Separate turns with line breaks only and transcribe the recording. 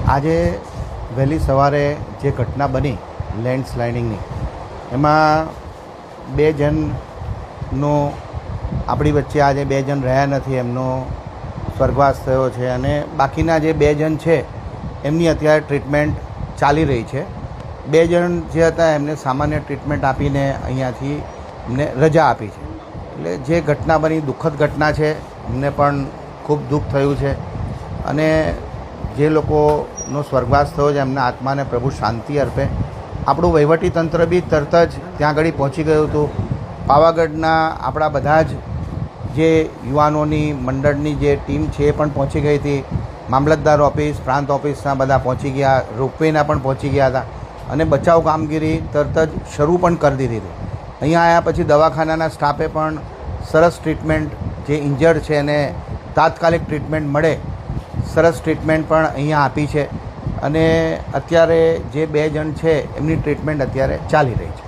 આજે વહેલી સવારે જે ઘટના બની લેન્ડસ્લાઇડિંગની, એમાં 2 જણનો આપણી વચ્ચે આજે 2 જણ રહ્યા નથી, એમનો સ્વર્ગવાસ થયો છે અને બાકીના જે 2 જણ છે એમની અત્યારે ટ્રીટમેન્ટ ચાલી રહી છે. 2 જણ જે હતા એમને સામાન્ય ટ્રીટમેન્ટ આપીને અહીંયાથી એમને રજા આપી છે. એટલે જે ઘટના બની દુઃખદ ઘટના છે, એમને પણ ખૂબ દુઃખ થયું છે અને જે લોકોનો સ્વર્ગવાસ થયો છે એમના આત્માને પ્રભુ શાંતિ અર્પે. આપણું વહીવટીતંત્ર બી તરત જ ત્યાં આગળ પહોંચી ગયું હતું. પાવાગઢના આપણા બધા જ જે યુવાનોની મંડળની જે ટીમ છે એ પણ પહોંચી ગઈ હતી. મામલતદાર ઓફિસ, પ્રાંત ઓફિસના બધા પહોંચી ગયા, રોપવેના પણ પહોંચી ગયા હતા અને બચાવ કામગીરી તરત જ શરૂ પણ કરી દીધી હતી. અહીંયા આવ્યા પછી દવાખાનાના સ્ટાફે પણ સરસ ટ્રીટમેન્ટ, જે ઇન્જર્ડ છે એને તાત્કાલિક ટ્રીટમેન્ટ મળે સરસ ટ્રીટમેન્ટ પણ અહીંયા આપી છે અને અત્યારે જે 2 જણ છે એમની ટ્રીટમેન્ટ અત્યારે ચાલી રહી છે.